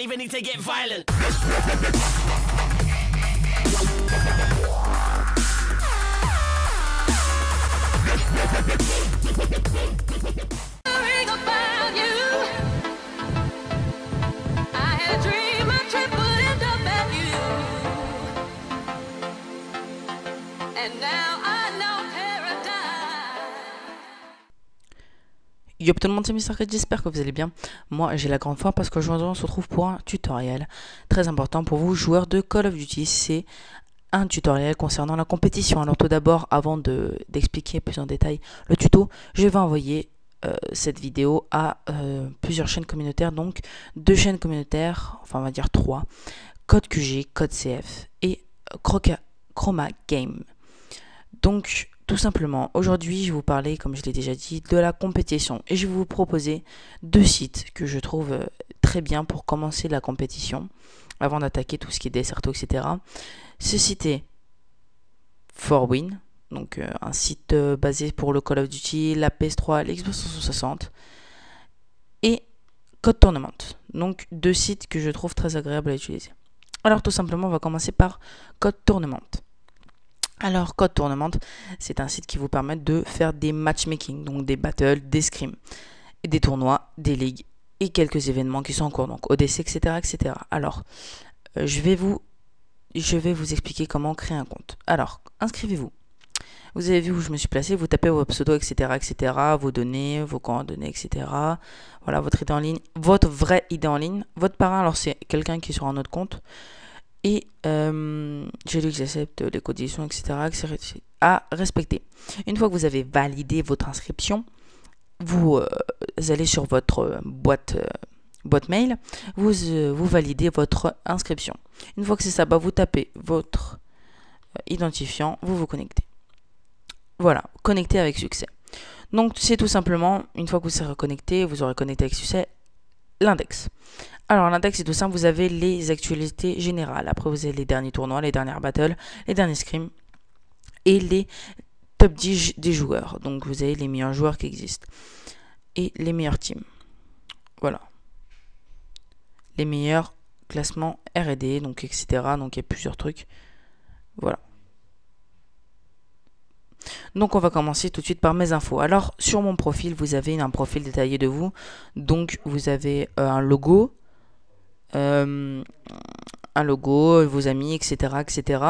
even need to get violent. Yo tout le monde, c'est MrCred, j'espère que vous allez bien. Moi j'ai la grande foi parce qu'aujourd'hui on se retrouve pour un tutoriel très important pour vous joueurs de Call of Duty. C'est un tutoriel concernant la compétition. Alors tout d'abord, avant d'expliquer plus en détail le tuto, je vais envoyer cette vidéo à plusieurs chaînes communautaires, donc 2 chaînes communautaires, enfin on va dire 3, Code QG, Code CF et Chroma Game. Donc tout simplement, aujourd'hui je vais vous parler, comme je l'ai déjà dit, de la compétition. Et je vais vous proposer 2 sites que je trouve très bien pour commencer la compétition, avant d'attaquer tout ce qui est Desserto, etc. Ce site est 4Win, donc un site basé pour le Call of Duty, la PS3, l'Xbox 360, et Code Tournament. Donc 2 sites que je trouve très agréables à utiliser. Alors tout simplement, on va commencer par Code Tournament. Alors, Code Tournament, c'est un site qui vous permet de faire des matchmaking, donc des battles, des scrims, des tournois, des ligues et quelques événements qui sont en cours, donc ODC, etc. etc. Alors, je vais vous expliquer comment créer un compte. Alors, inscrivez-vous. Vous avez vu où je me suis placé, vous tapez vos pseudos, etc., etc., vos données, vos coordonnées, etc. Voilà, votre idée en ligne, votre vraie idée en ligne. Votre parrain, alors c'est quelqu'un qui est sur un autre compte. Et j'ai lu que j'accepte les conditions, etc. à respecter. Une fois que vous avez validé votre inscription, vous allez sur votre boîte mail, vous validez votre inscription. Une fois que c'est ça, vous tapez votre identifiant, vous vous connectez. Voilà, connecté avec succès. Donc c'est tout simplement, une fois que vous serez connecté, vous aurez connecté avec succès, l'index. Alors l'index c'est tout simple, vous avez les actualités générales. Après vous avez les derniers tournois, les dernières battles, les derniers scrims et les top 10 des joueurs. Donc vous avez les meilleurs joueurs qui existent. Et les meilleurs teams. Voilà. Les meilleurs classements R&D, donc etc. Donc il y a plusieurs trucs. Voilà. Donc on va commencer tout de suite par mes infos. Alors sur mon profil, vous avez un profil détaillé de vous. Donc vous avez un logo. Vos amis, etc., etc.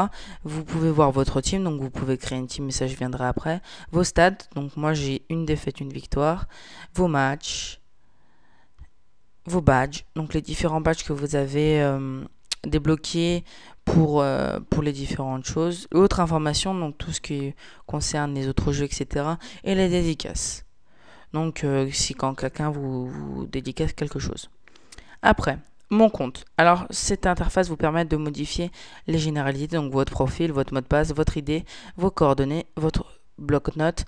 Vous pouvez voir votre team, donc vous pouvez créer une team, mais ça je viendrai après. Vos stats, donc moi j'ai une défaite, une victoire. Vos matchs, vos badges, donc les différents badges que vous avez débloqués pour les différentes choses. Autre information, donc tout ce qui concerne les autres jeux, etc. Et les dédicaces. Donc si quand quelqu'un vous dédicace quelque chose. Après, mon compte. Alors, cette interface vous permet de modifier les généralités, donc votre profil, votre mot de passe, votre idée, vos coordonnées, votre bloc-notes.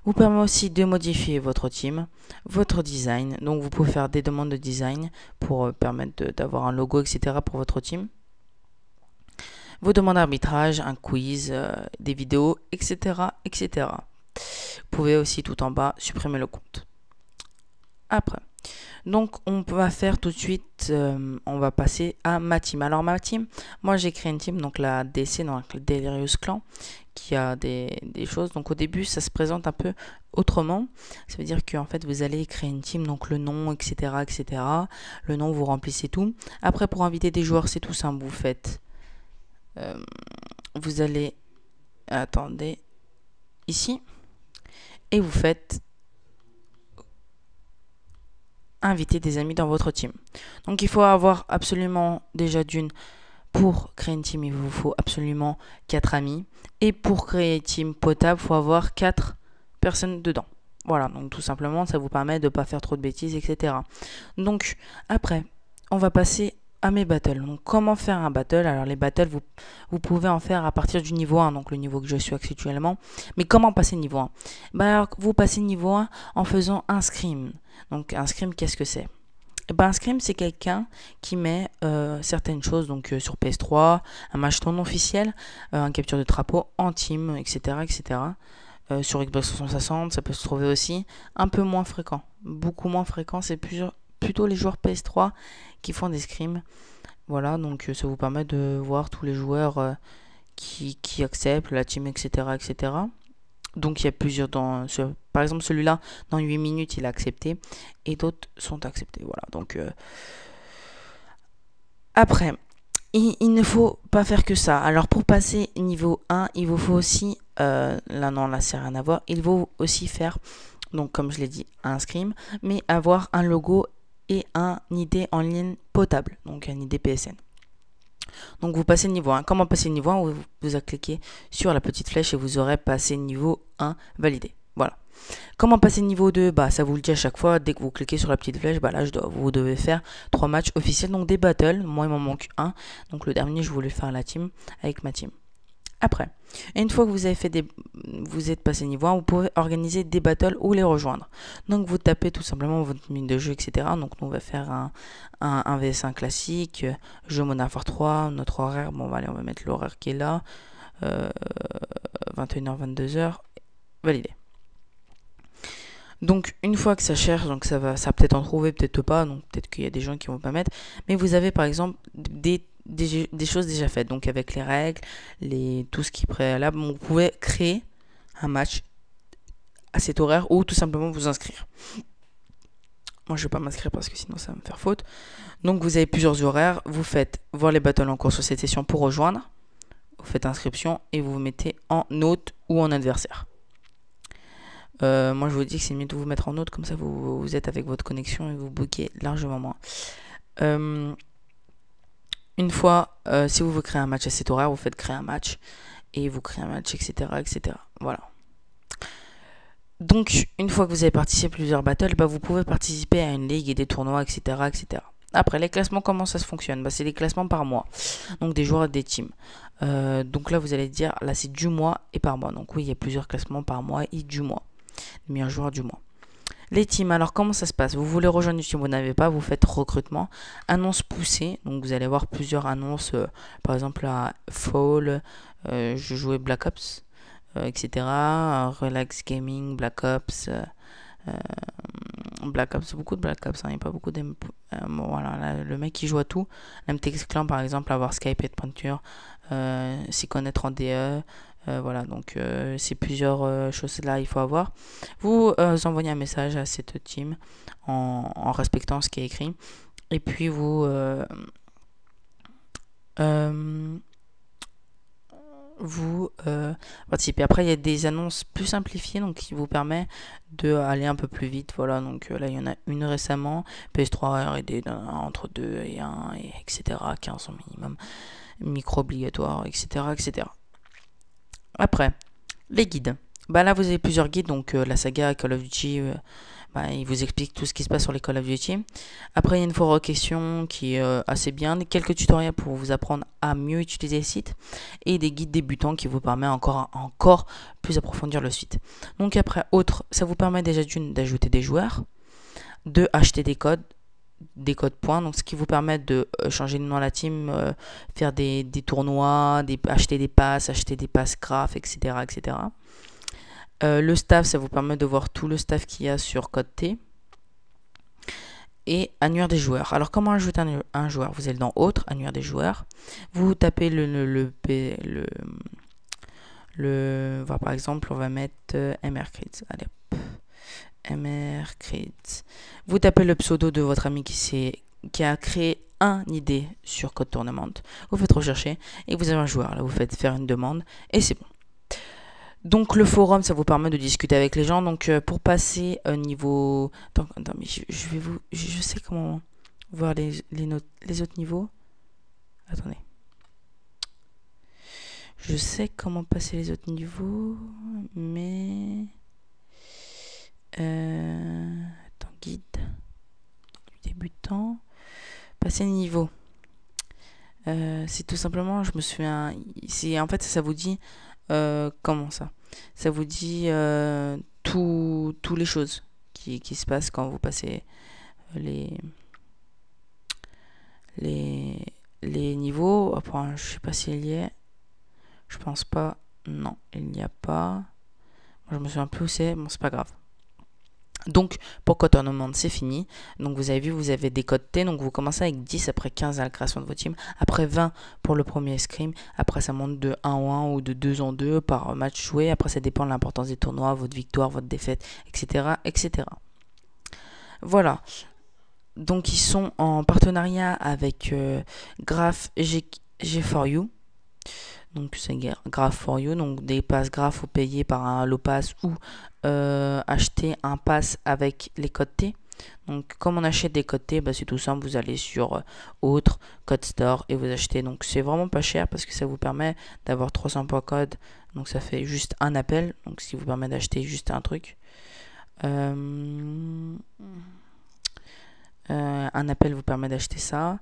Vous permet aussi de modifier votre team, votre design. Donc, vous pouvez faire des demandes de design pour permettre d'avoir un logo, etc. pour votre team. Vos demandes d'arbitrage, un quiz, des vidéos, etc., etc. Vous pouvez aussi tout en bas supprimer le compte. Après. Donc on va faire tout de suite, on va passer à ma team. Alors ma team, moi j'ai créé une team, donc la DC, donc le Delirious Clan, qui a des choses. Donc au début ça se présente un peu autrement. Ça veut dire qu'en fait vous allez créer une team, donc le nom, etc., etc. Le nom, vous remplissez tout. Après pour inviter des joueurs, c'est tout simple, vous faites, vous allez, attendez, ici, et vous faites inviter des amis dans votre team. Donc il faut avoir absolument déjà d'une, pour créer une team il vous faut absolument 4 amis, et pour créer une team potable il faut avoir 4 personnes dedans. Voilà, donc tout simplement ça vous permet de ne pas faire trop de bêtises, etc. Donc après on va passer à mes battles. Donc comment faire un battle? Alors les battles vous pouvez en faire à partir du niveau 1, donc le niveau que je suis actuellement. Mais comment passer niveau 1? Alors, vous passez niveau 1 en faisant un scrim. Donc un scrim, qu'est-ce que c'est? Un scrim, c'est quelqu'un qui met certaines choses, donc sur PS3, un match non officiel, un capture de drapeau en team, etc. etc. Sur Xbox 360, ça peut se trouver aussi un peu moins fréquent. Beaucoup moins fréquent, c'est plus plutôt les joueurs PS3 qui font des scrims. Voilà, donc ça vous permet de voir tous les joueurs qui acceptent la team, etc., etc. Donc il y a plusieurs par exemple celui-là, dans 8 minutes, il a accepté et d'autres sont acceptés. Voilà, donc après, il ne faut pas faire que ça. Alors pour passer niveau 1, il vous faut aussi, là non, là c'est rien à voir, il faut aussi faire, donc comme je l'ai dit, un scrim, mais avoir un logo et un ID en ligne potable, donc un ID PSN. Donc vous passez niveau 1. Comment passer niveau 1? Vous allez cliquer sur la petite flèche et vous aurez passé niveau 1 validé. Voilà. Comment passer niveau 2? Bah ça vous le dit à chaque fois, dès que vous cliquez sur la petite flèche, bah là vous devez faire 3 matchs officiels, donc des battles. Moi il m'en manque un, donc le dernier je voulais faire la team avec ma team. Après, une fois que vous avez fait vous êtes passé niveau 1, vous pouvez organiser des battles ou les rejoindre. Donc vous tapez tout simplement votre mine de jeu, etc. Donc nous on va faire un VS1 classique, jeu Modern Warfare 3, notre horaire, bon allez on va mettre l'horaire qui est là, 21h, 22h, validé. Donc une fois que ça cherche, donc ça peut-être en trouver, peut-être pas, donc peut-être qu'il y a des gens qui vont pas mettre, mais vous avez par exemple des choses déjà faites, donc avec les règles, tout ce qui est préalable, vous pouvez créer un match à cet horaire ou tout simplement vous inscrire. Moi je vais pas m'inscrire parce que sinon ça va me faire faute. Donc vous avez plusieurs horaires, vous faites voir les battles en cours sur cette session pour rejoindre, vous faites inscription et vous vous mettez en hôte ou en adversaire. Moi je vous dis que c'est mieux de vous mettre en hôte, comme ça vous êtes avec votre connexion et vous bookez largement moins. Une fois, si vous créez un match à cet horaire, vous faites créer un match et vous créez un match, etc. etc. Voilà. Donc, une fois que vous avez participé à plusieurs battles, bah, vous pouvez participer à une ligue et des tournois, etc. etc. Après, les classements, comment ça se fonctionne? Bah, c'est des classements par mois, donc des joueurs et des teams. Donc là, vous allez dire, là c'est du mois et par mois. Donc oui, il y a plusieurs classements par mois et du mois. Les meilleurs joueurs du mois. Les teams, alors comment ça se passe? Vous voulez rejoindre une team, vous n'avez pas, vous faites recrutement, annonce poussée, donc vous allez voir plusieurs annonces, par exemple à Fall, je jouais Black Ops, etc. Relax Gaming, Black Ops, beaucoup de Black Ops, il n'y a pas beaucoup de... voilà, là, le mec qui joue à tout, MTX Clan par exemple, avoir Skype et Pointure, s'y connaître en DE, voilà, donc c'est plusieurs choses là il faut avoir. Vous envoyez un message à cette team en respectant ce qui est écrit. Et puis vous participez. Après il y a des annonces plus simplifiées donc qui vous permet d'aller un peu plus vite. Voilà, donc là il y en a une récemment, PS3 R&D entre 2 et 1 et etc. 15 minimum, micro obligatoire, etc. etc. Après, les guides. Bah là, vous avez plusieurs guides. Donc, la saga Call of Duty, il vous explique tout ce qui se passe sur les Call of Duty. Après, il y a une forum question qui est assez bien. Quelques tutoriels pour vous apprendre à mieux utiliser le site. Et des guides débutants qui vous permettent encore plus approfondir le site. Donc, après, ça vous permet déjà d'ajouter des joueurs, de acheter des codes points, donc ce qui vous permet de changer le nom à la team, faire des tournois, acheter des passes graphes, etc. etc. Le staff, ça vous permet de voir tout le staff qu'il y a sur Code T. Et annuaire des joueurs. Alors comment ajouter un joueur? Vous allez dans Autres, annuaire des joueurs. Vous tapez par exemple, on va mettre MR Crits. Allez, MR Crits. Vous tapez le pseudo de votre ami qui a créé un ID sur Code Tournament. Vous faites rechercher et vous avez un joueur. Là, vous faites faire une demande et c'est bon. Donc le forum, ça vous permet de discuter avec les gens. Donc pour passer au niveau... Attends, mais je sais comment voir les autres niveaux. Attendez. Je sais comment passer les autres niveaux, mais... Attends, guide. Débutant. Passer niveau. C'est tout simplement, je me souviens... En fait, ça vous dit... comment ça? Ça vous dit toutes les choses qui se passent quand vous passez les niveaux. Après, je sais pas s'il y est. Je pense pas. Non, il n'y a pas. Moi, je me souviens plus où c'est. Bon, c'est pas grave. Donc, pour Code Tournament, c'est fini. Donc, vous avez vu, vous avez des codes T. Donc, vous commencez avec 10, après 15 à la création de votre team. Après 20 pour le premier escrime. Après, ça monte de 1 en 1 ou de 2 en 2 par match joué. Après, ça dépend de l'importance des tournois, votre victoire, votre défaite, etc. etc. Voilà. Donc, ils sont en partenariat avec Graph G4U. Donc, c'est Graph4U. Donc, des passes Graph ou payés par un low pass ou acheter un pass avec les codes T. Donc, comme on achète des codes T, bah, c'est tout simple. Vous allez sur Autre, Code Store et vous achetez. Donc, c'est vraiment pas cher parce que ça vous permet d'avoir 300 points code. Donc, ça fait juste un appel. Donc, ce qui vous permet d'acheter juste un truc. Un appel vous permet d'acheter ça.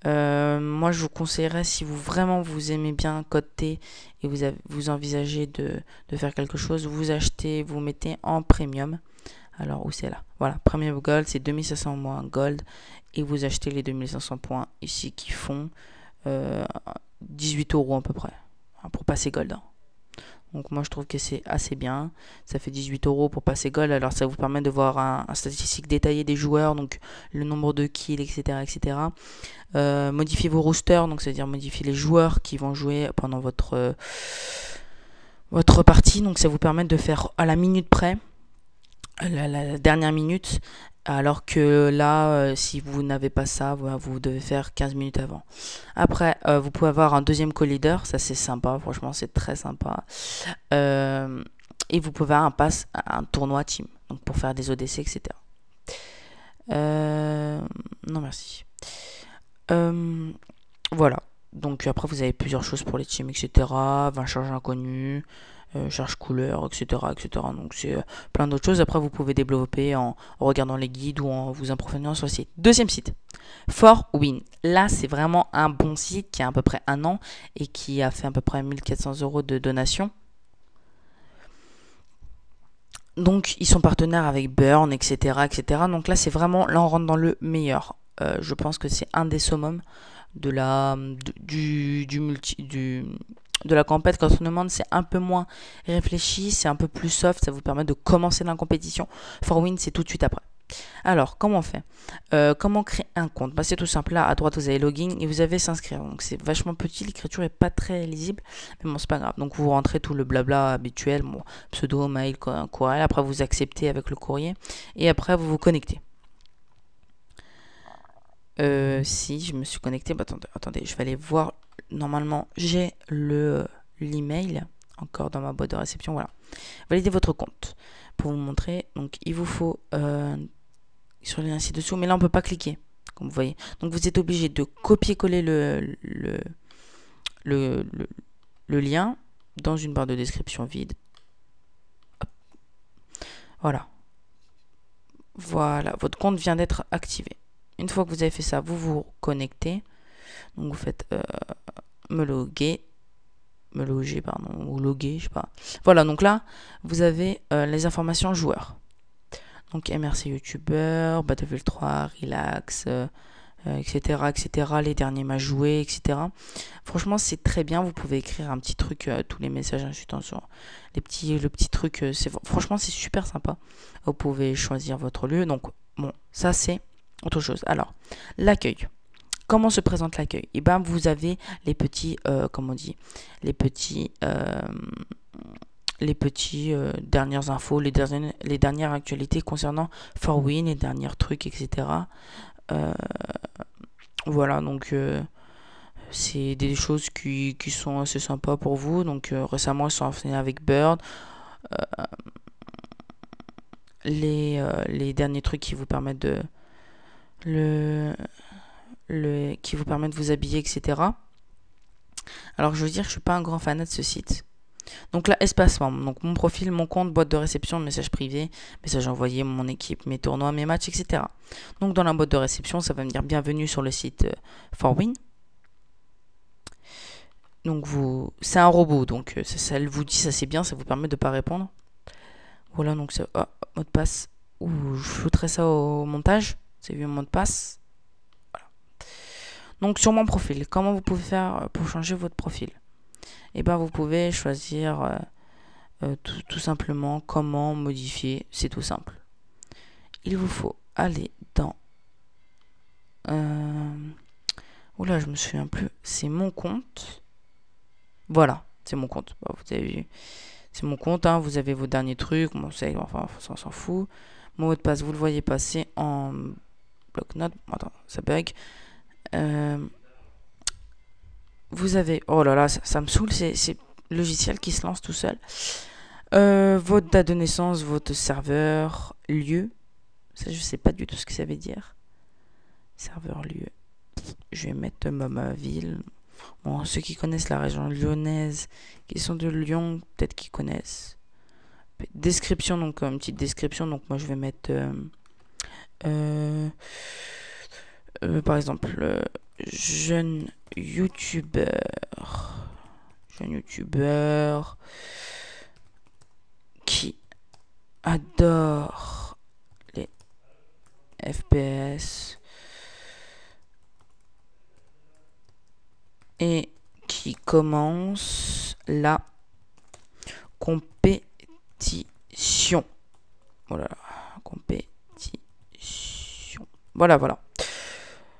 Moi, je vous conseillerais, si vous vraiment vous aimez bien Code T et vous envisagez de faire quelque chose, vous achetez, vous mettez en premium. Alors, où c'est là? Voilà, premium gold, c'est 2500 moins gold. Et vous achetez les 2500 points ici qui font 18 € à peu près pour passer gold. Donc moi je trouve que c'est assez bien. Ça fait 18 € pour passer gold. Alors ça vous permet de voir un statistique détaillé des joueurs, donc le nombre de kills, etc. etc. Modifier vos rosters, donc c'est-à-dire modifier les joueurs qui vont jouer pendant votre partie. Donc ça vous permet de faire à la minute près, la dernière minute. Alors que là, si vous n'avez pas ça, vous devez faire 15 minutes avant. Après, vous pouvez avoir un deuxième co-leader. Ça, c'est sympa. Franchement, c'est très sympa. Et vous pouvez avoir un tournoi team. Donc, pour faire des ODC, etc. Non, merci. Voilà. Donc, après, vous avez plusieurs choses pour les teams, etc. 20 charges inconnues. Charge couleur, etc. etc. Donc c'est plein d'autres choses. Après, vous pouvez développer en regardant les guides ou en vous imprégnant sur le site. Deuxième site, ForWin. Là, c'est vraiment un bon site qui a à peu près un an et qui a fait à peu près 1400 € de donation. Donc, ils sont partenaires avec Burn, etc. etc. Donc là, c'est vraiment, là, on rentre dans le meilleur. Je pense que c'est un des summums de la campagne. Quand on demande, c'est un peu moins réfléchi, c'est un peu plus soft, ça vous permet de commencer la compétition. ForWin, c'est tout de suite après. Alors, comment on fait? Comment créer un compte? Bah, c'est tout simple. Là, à droite, vous avez login et vous avez s'inscrire. Donc, c'est vachement petit, l'écriture est pas très lisible, mais bon, c'est pas grave. Donc, vous rentrez tout le blabla habituel, bon, pseudo, mail, courriel. Après, vous acceptez avec le courrier et après, vous vous connectez. Si je me suis connecté, bah, attendez, je vais aller voir. Normalement, j'ai l'email encore dans ma boîte de réception. Voilà. Validez votre compte pour vous montrer. Donc, il vous faut sur le lien ci-dessous, mais là, on peut pas cliquer, comme vous voyez. Donc, vous êtes obligé de copier-coller le lien dans une barre de description vide. Hop. Voilà. Voilà, votre compte vient d'être activé. Une fois que vous avez fait ça, vous vous connectez. Donc vous faites me loger, pardon, ou loguer, je sais pas. Voilà, donc là, vous avez les informations joueurs. Donc MRC YouTuber, Battlefield 3, Relax, etc., etc., les derniers matchs joués, etc. Franchement, c'est très bien. Vous pouvez écrire un petit truc, tous les messages insultants sur le petit truc. Franchement, c'est super sympa. Vous pouvez choisir votre lieu. Donc, bon, ça, c'est autre chose. Alors, l'accueil. Comment se présente l'accueil? Et ben, vous avez les petits, comment on dit, les petits dernières infos, les dernières actualités concernant ForWin, les derniers trucs, etc. Voilà, donc c'est des choses qui sont assez sympas pour vous. Donc récemment, ils sont affinés avec Bird. Les derniers trucs qui vous permettent de qui vous permettent de vous habiller, etc. Alors je veux dire, je suis pas un grand fanat de ce site. Donc là, espace membre. Donc mon profil, mon compte, boîte de réception, message privé, message envoyé, mon équipe, mes tournois, mes matchs, etc. Donc dans la boîte de réception, ça va me dire bienvenue sur le site ForWin. Donc c'est un robot, donc ça vous dit ça c'est bien, ça vous permet de ne pas répondre. Voilà, donc c'est mot de passe. Ouh, je flouterai ça au montage. C'est vu, mot de passe. Voilà. Donc sur mon profil, comment vous pouvez faire pour changer votre profil? Et ben vous pouvez choisir tout simplement comment modifier, c'est tout simple. il vous faut aller dans... Oula, je me souviens plus. C'est mon compte. Voilà, c'est mon compte. Bon, vous avez vu. C'est mon compte, hein. Vous avez vos derniers trucs. Bon, enfin, on s'en fout. Mon mot de passe, vous le voyez passer en bloc-notes. Attends, ça bug. Vous avez... Oh là là, ça me saoule. C'est le logiciel qui se lance tout seul. Votre date de naissance, votre serveur, lieu. Ça, je sais pas du tout ce que ça veut dire. Serveur, lieu. Je vais mettre ma ville. Bon, ceux qui connaissent la région lyonnaise, qui sont de Lyon, peut-être qu'ils connaissent. Description, donc une petite description. Donc moi, je vais mettre... par exemple, jeune youtubeur qui adore les FPS et qui commence la compétition. Voilà, compétition. Voilà.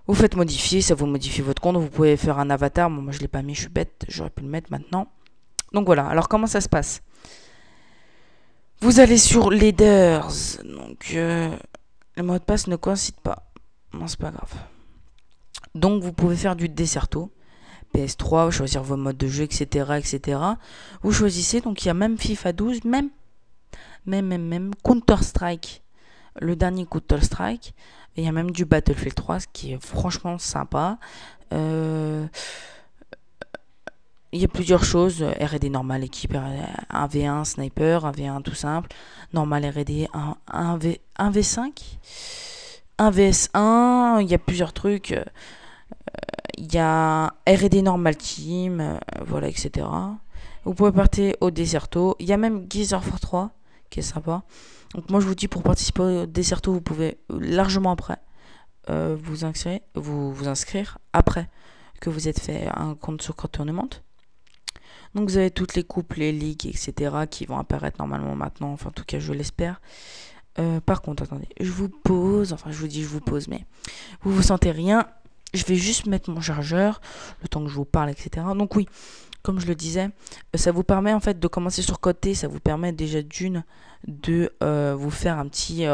Vous faites modifier, ça vous modifie votre compte. Vous pouvez faire un avatar. Bon, moi je l'ai pas mis, je suis bête. J'aurais pu le mettre maintenant. Donc voilà. Alors comment ça se passe? Vous allez sur Leaders. Donc le mot de passe ne coïncide pas. Non, c'est pas grave. Donc vous pouvez faire du Desserto. PS3, choisir vos modes de jeu, etc. Vous choisissez. Donc il y a même FIFA 12, même Counter-Strike. Le dernier Counter-Strike. Il y a même du Battlefield 3, ce qui est franchement sympa. Il y a plusieurs choses. R&D normal, équipe, 1v1 sniper, 1v1 tout simple. Normal R&D, 1v5, 1vs1, il y a plusieurs trucs. Il y a R&D normal team, voilà, etc. Vous pouvez partir au Desserto. Il y a même Gears for 3, qui est sympa. Donc moi je vous dis, pour participer au Desserto, vous pouvez largement après vous inscrire après que vous êtes fait un compte sur Code Tournament. Donc vous avez toutes les coupes, les ligues, etc. qui vont apparaître normalement maintenant, enfin en tout cas je l'espère. Par contre, attendez, je vous pose, mais vous sentez rien. Je vais juste mettre mon chargeur, le temps que je vous parle, etc. Donc oui, comme je le disais, ça vous permet en fait de commencer sur côté, ça vous permet déjà de vous faire un petit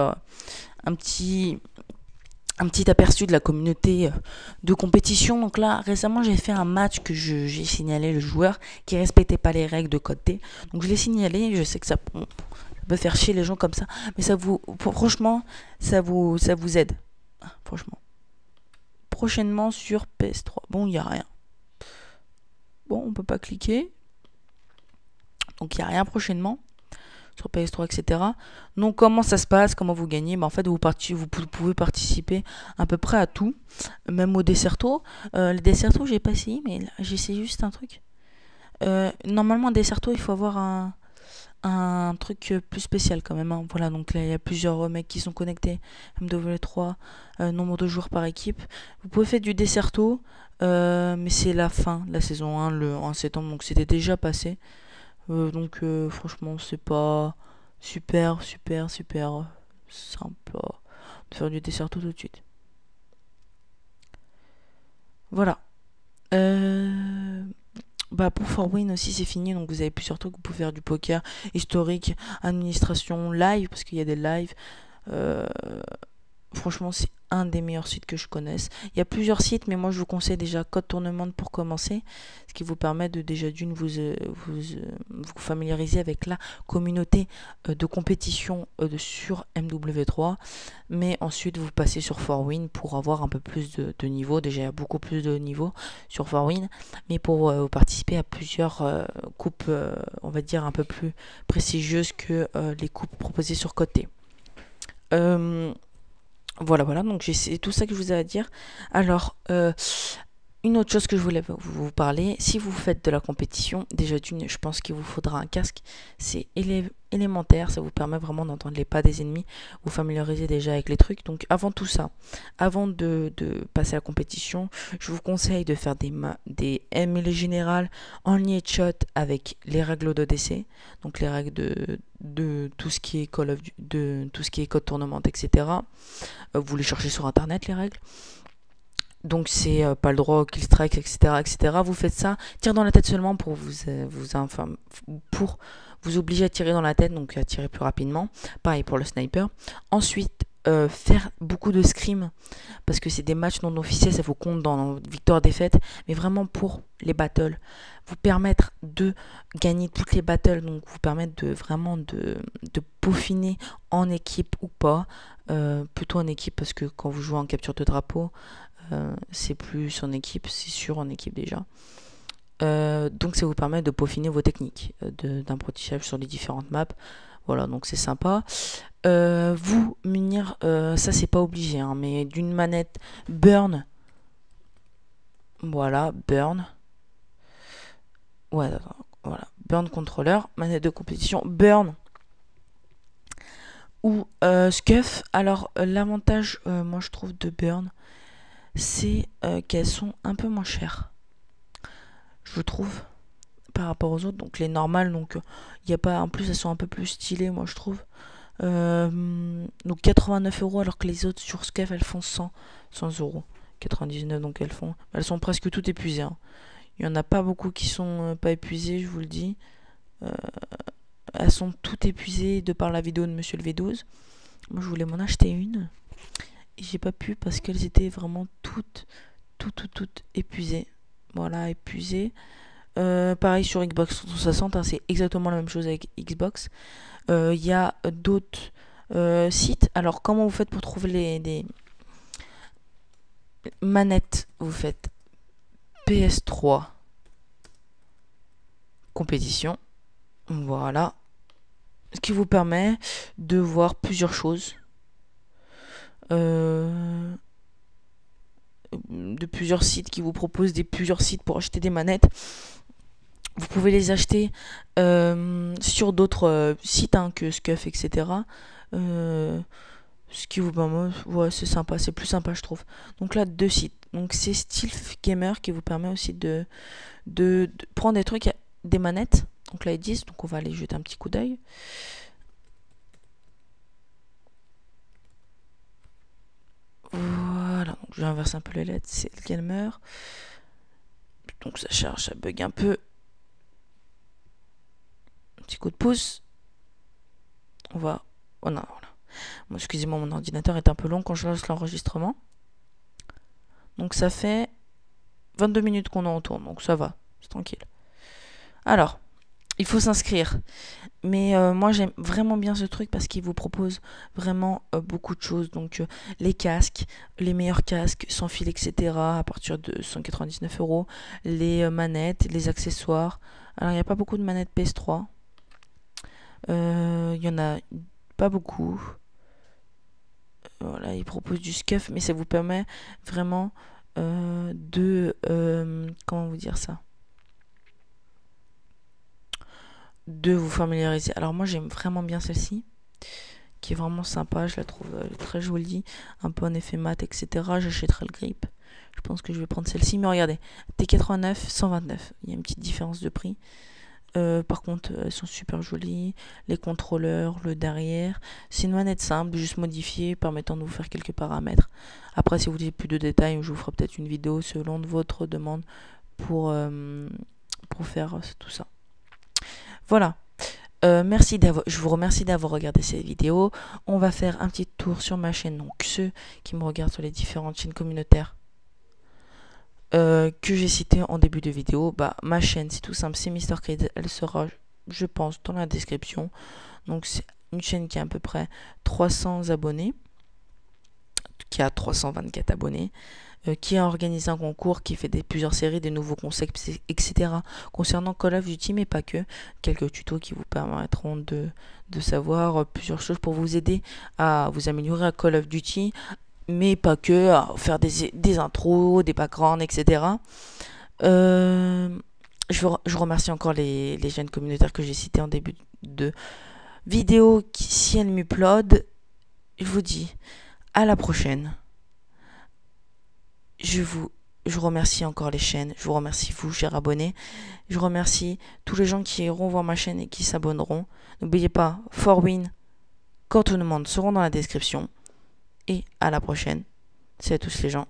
aperçu de la communauté de compétition. Donc là, récemment, j'ai fait un match que j'ai signalé le joueur qui respectait pas les règles de côté. Donc je l'ai signalé, je sais que ça peut faire chier les gens comme ça, mais franchement, ça vous aide. Franchement. Prochainement sur PS3. Bon, il n'y a rien. Bon, on peut pas cliquer. Donc il n'y a rien prochainement sur PS3, etc. Donc comment ça se passe, comment vous gagnez? En fait, vous pouvez participer à peu près à tout, même au Desserto. Les Desserto, j'ai pas essayé, mais là, j'ai essayé juste un truc. Normalement, Desserto, il faut avoir un truc plus spécial quand même, hein. Voilà, donc là il y a plusieurs mecs qui sont connectés. MW3, nombre de joueurs par équipe. Vous pouvez faire du Desserto, mais c'est la fin de la saison 1, le 1 septembre, donc c'était déjà passé. Donc franchement c'est pas super simple de faire du Desserto tout de suite. Voilà. Pour Forwin aussi c'est fini, donc vous avez plusieurs trucs. Vous pouvez faire du poker, historique, administration, live, parce qu'il y a des lives. Franchement c'est un des meilleurs sites que je connaisse. Il y a plusieurs sites, mais moi je vous conseille déjà Code Tournament pour commencer, ce qui vous permet de déjà vous familiariser avec la communauté de compétition sur MW3, mais ensuite vous passez sur Forwin pour avoir un peu plus de niveau. Déjà il y a beaucoup plus de niveau sur Forwin, mais pour participer à plusieurs coupes, on va dire un peu plus prestigieuses que les coupes proposées sur Côté. Voilà, donc c'est tout ça que je vous ai à dire. Alors, Une autre chose que je voulais vous parler, si vous faites de la compétition, déjà je pense qu'il vous faudra un casque. C'est élémentaire, ça vous permet vraiment d'entendre les pas des ennemis, vous familiariser déjà avec les trucs. Donc avant tout ça, avant de passer à la compétition, je vous conseille de faire des ML générales en ligne shot avec les règles d'ODC, donc les règles de tout ce qui est de tout ce qui est code tournament, etc. Vous les cherchez sur internet les règles. Donc c'est pas le droit au kill strike, etc., etc. Vous faites ça, tir dans la tête seulement pour pour vous obliger à tirer dans la tête, donc à tirer plus rapidement. Pareil pour le sniper. Ensuite, faire beaucoup de scrims, parce que c'est des matchs non officiels, ça vous compte dans victoire-défaite, mais vraiment pour les battles, vous permettre de gagner toutes les battles, donc vous permettre de vraiment de peaufiner en équipe ou pas, plutôt en équipe, parce que quand vous jouez en capture de drapeau, c'est plus en équipe, c'est sûr en équipe déjà. Donc ça vous permet de peaufiner vos techniques d'apprentissage sur les différentes maps. Voilà, donc c'est sympa. Vous munir, ça c'est pas obligé, hein, mais d'une manette burn. Voilà, burn. Ouais, voilà, burn controller, manette de compétition, burn. Ou scuff. Alors l'avantage, moi je trouve de burn, c'est qu'elles sont un peu moins chères, je trouve, par rapport aux autres. Donc les normales, donc il y a pas, en plus elles sont un peu plus stylées, moi je trouve. Donc 89 € alors que les autres sur Scuff elles font 100 €, 99, donc elles sont presque toutes épuisées, hein. Il y en a pas beaucoup qui sont pas épuisées, je vous le dis. Elles sont toutes épuisées de par la vidéo de Monsieur le V12. Moi je voulais m'en acheter une et j'ai pas pu parce qu'elles étaient vraiment toutes épuisées. Voilà, épuisées. Pareil sur Xbox 360, hein, c'est exactement la même chose avec Xbox. Il y a d'autres sites. Alors comment vous faites pour trouver des manettes? Vous faites PS3 compétition. Voilà. Ce qui vous permet de voir plusieurs choses. De plusieurs sites qui vous proposent plusieurs sites pour acheter des manettes. Vous pouvez les acheter sur d'autres sites, hein, que Scuff, etc. Ce qui vous permet, ouais, c'est sympa, c'est plus sympa, je trouve. Donc là, deux sites. Donc c'est Stealth Gamer qui vous permet aussi de prendre des trucs, des manettes. Donc là, ils disent, donc on va aller jeter un petit coup d'œil. Voilà, donc je vais inverser un peu les lettres, c'est le Gamer. Donc ça charge, ça bug un peu. Un petit coup de pouce. On va... Oh non, voilà. Bon, excusez-moi, mon ordinateur est un peu long quand je lance l'enregistrement. Donc ça fait 22 minutes qu'on en tourne, donc ça va, c'est tranquille. Alors, il faut s'inscrire. Mais moi j'aime vraiment bien ce truc parce qu'il vous propose vraiment beaucoup de choses. Donc les casques, les meilleurs casques sans fil, etc. à partir de 199 €. Les manettes, les accessoires. Alors il n'y a pas beaucoup de manettes PS3. Il y en a pas beaucoup. Voilà, il propose du Scuff, mais ça vous permet vraiment comment vous dire ça, de vous familiariser. Alors moi j'aime vraiment bien celle-ci, qui est vraiment sympa, je la trouve très jolie, un peu en effet mat, etc. J'achèterai le grip. Je pense que je vais prendre celle-ci, mais regardez, T89, 129, il y a une petite différence de prix. Par contre, elles sont super jolies. Les contrôleurs, le derrière. C'est une manette simple, juste modifiée, permettant de vous faire quelques paramètres. Après, si vous voulez plus de détails, je vous ferai peut-être une vidéo selon votre demande pour faire tout ça. Voilà. Je vous remercie d'avoir regardé cette vidéo. On va faire un petit tour sur ma chaîne. Donc, ceux qui me regardent sur les différentes chaînes communautaires que j'ai cité en début de vidéo, bah ma chaîne c'est tout simple, c'est MrKrids, elle sera je pense dans la description. Donc c'est une chaîne qui a à peu près 300 abonnés, qui a 324 abonnés, qui a organisé un concours, qui fait plusieurs séries, des nouveaux concepts, etc. concernant Call of Duty, mais pas que. Quelques tutos qui vous permettront de savoir plusieurs choses pour vous aider à vous améliorer à Call of Duty, mais pas que, à faire des intros, des backgrounds, etc. Je remercie encore les chaînes communautaires que j'ai citées en début de vidéo. Si elles m'uploadent, je vous dis à la prochaine. Je remercie encore les chaînes. Je vous remercie vous, chers abonnés. Je remercie tous les gens qui iront voir ma chaîne et qui s'abonneront. N'oubliez pas, Forwin, quand tout le monde seront dans la description. Et à la prochaine. C'est à tous les gens.